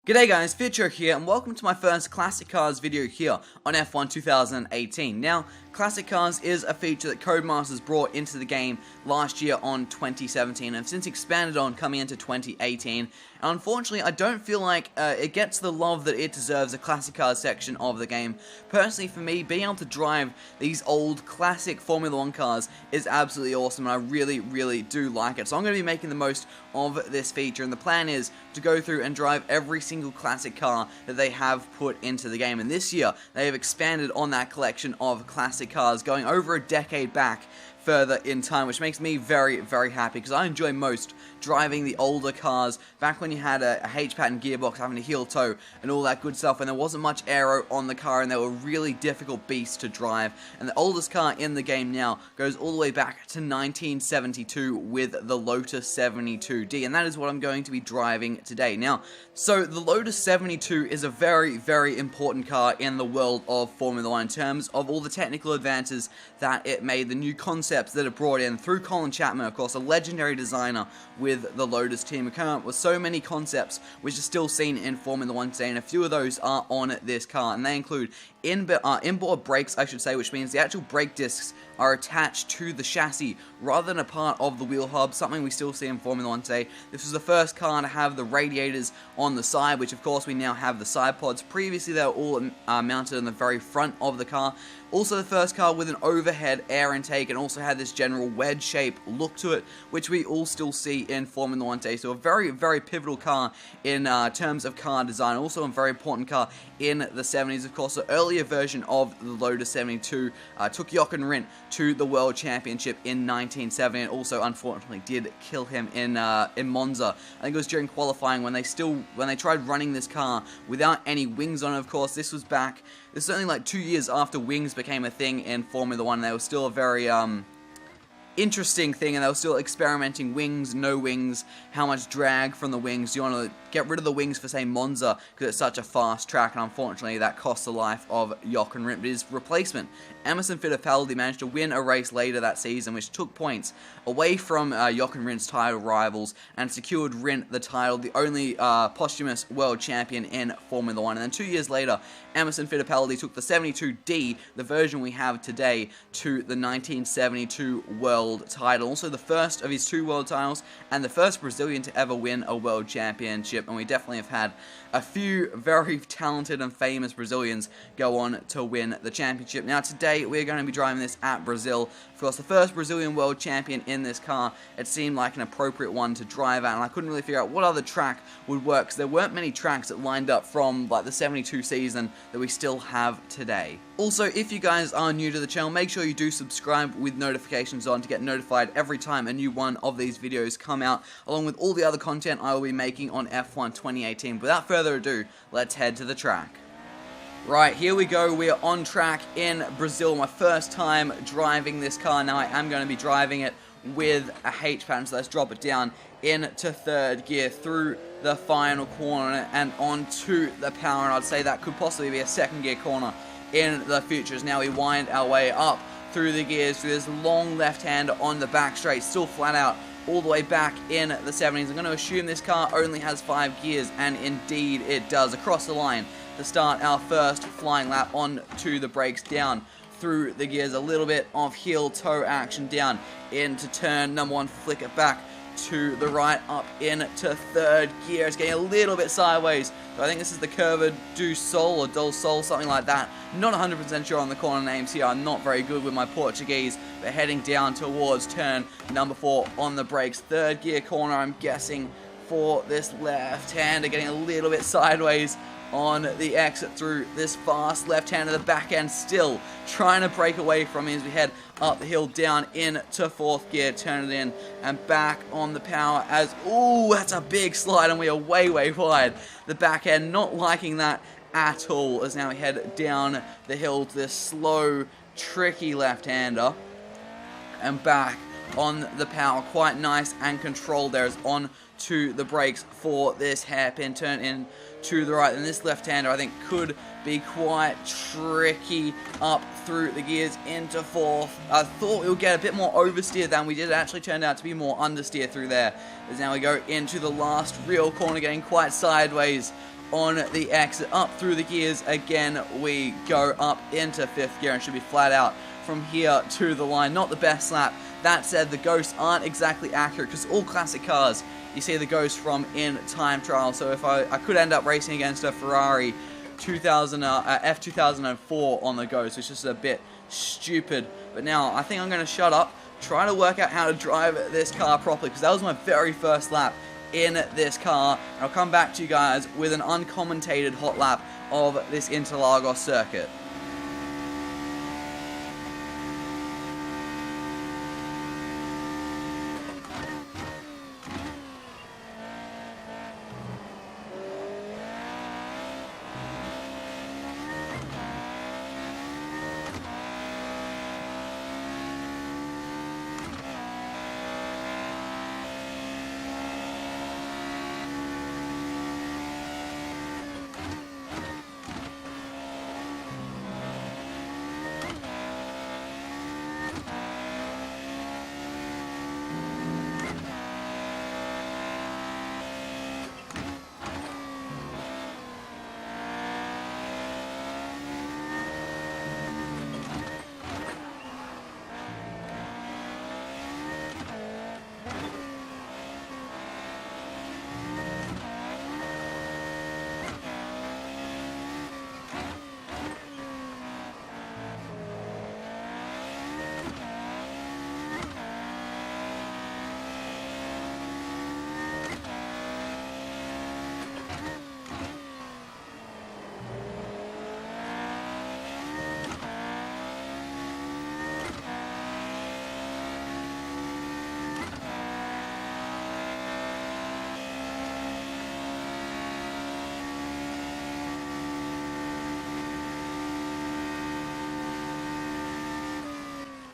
G'day guys, Fitcho here, and welcome to my first Classic Cars video here on F1 2018. Now, Classic Cars is a feature that Codemasters brought into the game last year on 2017, and have since expanded on coming into 2018. And unfortunately, I don't feel like it gets the love that it deserves, the Classic Cars section of the game. Personally, for me, being able to drive these old classic Formula 1 cars is absolutely awesome, and I really do like it. So I'm going to be making the most of this feature, and the plan is to go through and drive every single classic car that they have put into the game. And this year, they have expanded on that collection of classic cars, going over a decade back further in time, which makes me very happy, because I enjoy most driving the older cars back when you had a H-pattern gearbox, having a heel toe and all that good stuff, and there wasn't much aero on the car, and they were really difficult beasts to drive. And the oldest car in the game now goes all the way back to 1972 with the Lotus 72D, and that is what I'm going to be driving today. Now, so the Lotus 72 is a very important car in the world of Formula 1 in terms of all the technical advances that it made, the new concepts that it brought in through Colin Chapman, of course, a legendary designer with the Lotus team, who came up with so many concepts which are still seen in Formula 1 today, and a few of those are on this car, and they include inboard brakes, I should say, which means the actual brake discs are attached to the chassis rather than a part of the wheel hub, something we still see in Formula 1 today. This was the first car to have the radiators on the side, which of course we now have the side pods. Previously they were all mounted on the very front of the car. Also the first car with an overhead air intake, and also had this general wedge shape look to it, which we all still see in Formula 1 today. So a very pivotal car in terms of car design. Also a very important car in the 70s, of course. The earlier version of the Lotus 72 took Jochen Rindt to the World Championship in 1970, and also unfortunately did kill him in Monza. I think it was during qualifying when they tried running this car without any wings on it. Of course, this was only like 2 years after wings became a thing in Formula 1. They were still a very interesting thing, and they were still experimenting wings, no wings, how much drag from the wings. Do you want to get rid of the wings for, say, Monza, because it's such a fast track, and unfortunately that cost the life of Jochen Rindt. But his replacement, Emerson Fittipaldi, managed to win a race later that season, which took points away from Jochen Rindt's title rivals, and secured Rindt the title, the only posthumous world champion in Formula 1. And then 2 years later, Emerson Fittipaldi took the 72D, the version we have today, to the 1972 world title. Also the first of his 2 world titles, and the first Brazilian to ever win a world championship. And we definitely have had a few very talented and famous Brazilians go on to win the championship. Now today we're going to be driving this at Brazil. Of course, the first Brazilian world champion in this car, it seemed like an appropriate one to drive at, and I couldn't really figure out what other track would work, because there weren't many tracks that lined up from like the 72 season that we still have today. Also, if you guys are new to the channel, make sure you do subscribe with notifications on to get notified every time a new one of these videos come out, along with all the other content I will be making on F1 2018. Without further ado, let's head to the track. Right, here we go. We are on track in Brazil. My first time driving this car. Now I am going to be driving it with a H-pattern, so let's drop it down into third gear through the final corner and onto the power, and I'd say that could possibly be a second gear corner in the future. As now we wind our way up through the gears through this long left-hander on the back straight, still flat out all the way back in the 70s. I'm going to assume this car only has 5 gears, and indeed it does. Across the line to start our first flying lap, onto the brakes, down through the gears, a little bit of heel toe action down into turn number 1, flick it back to the right, up into third gear. It's getting a little bit sideways, so I think this is the Curva do Sol or Dol Sol, something like that. Not 100% sure on the corner names here. I'm not very good with my Portuguese, but heading down towards turn number 4 on the brakes. Third gear corner, I'm guessing, for this left-hander, getting a little bit sideways on the exit through this fast left-hander. The back end still trying to break away from me as we head up the hill, down into 4th gear, turn it in, and back on the power as, ooh, that's a big slide, and we are way wide. The back end not liking that at all, as now we head down the hill to this slow, tricky left-hander, and back on the power. Quite nice and controlled there, as on to the brakes for this hairpin turn in to the right. And this left-hander, I think, could be quite tricky up through the gears into 4th. I thought we would get a bit more oversteer than we did. It actually turned out to be more understeer through there. As now we go into the last real corner, getting quite sideways on the exit. Up through the gears again we go, up into 5th gear, and should be flat out from here to the line. Not the best lap. That said, the ghosts aren't exactly accurate because all classic cars, you see the ghost from in time trial. So if I could end up racing against a Ferrari F2004 on the ghost, which is just a bit stupid. But now I think I'm going to shut up, try to work out how to drive this car properly, because that was my very first lap in this car. And I'll come back to you guys with an uncommentated hot lap of this Interlagos circuit.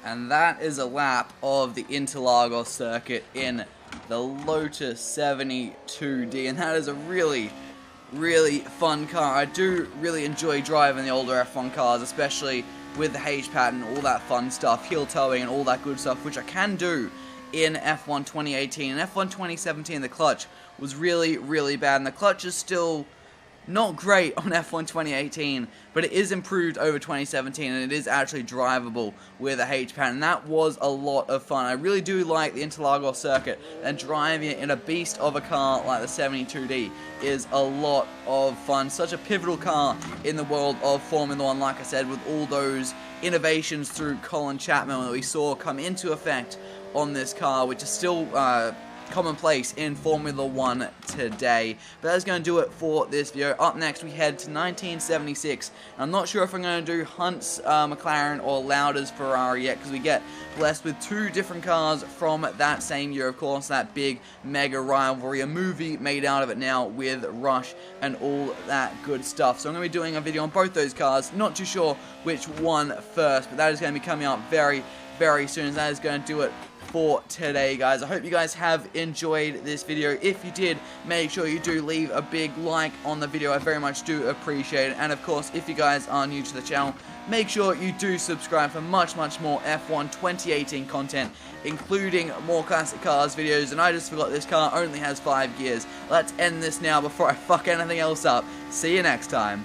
And that is a lap of the Interlagos circuit in the Lotus 72D. And that is a really, really fun car. I do really enjoy driving the older F1 cars, especially with the H pattern, all that fun stuff, heel towing and all that good stuff, which I can do in F1 2018. In F1 2017, the clutch was really, really bad. And the clutch is still not great on F1 2018, but it is improved over 2017, and it is actually drivable with a H pattern. That was a lot of fun. I really do like the Interlagos circuit, and driving it in a beast of a car like the 72D is a lot of fun. Such a pivotal car in the world of Formula 1, like I said, with all those innovations through Colin Chapman that we saw come into effect on this car, which is still commonplace in Formula 1 today. But that's going to do it for this video. Up next, we head to 1976. I'm not sure if I'm going to do Hunt's McLaren or Lauda's Ferrari yet, because we get blessed with two different cars from that same year, of course, that big mega rivalry, a movie made out of it now with Rush and all that good stuff. So I'm going to be doing a video on both those cars. Not too sure which one first, but that is going to be coming out very, very soon. That is going to do it for today, guys. I hope you guys have enjoyed this video. If you did, make sure you do leave a big like on the video. I very much do appreciate it. And of course, if you guys are new to the channel, make sure you do subscribe for much, much more F1 2018 content, including more classic cars videos. And I just forgot this car only has 5 gears. Let's end this now before I fuck anything else up. See you next time.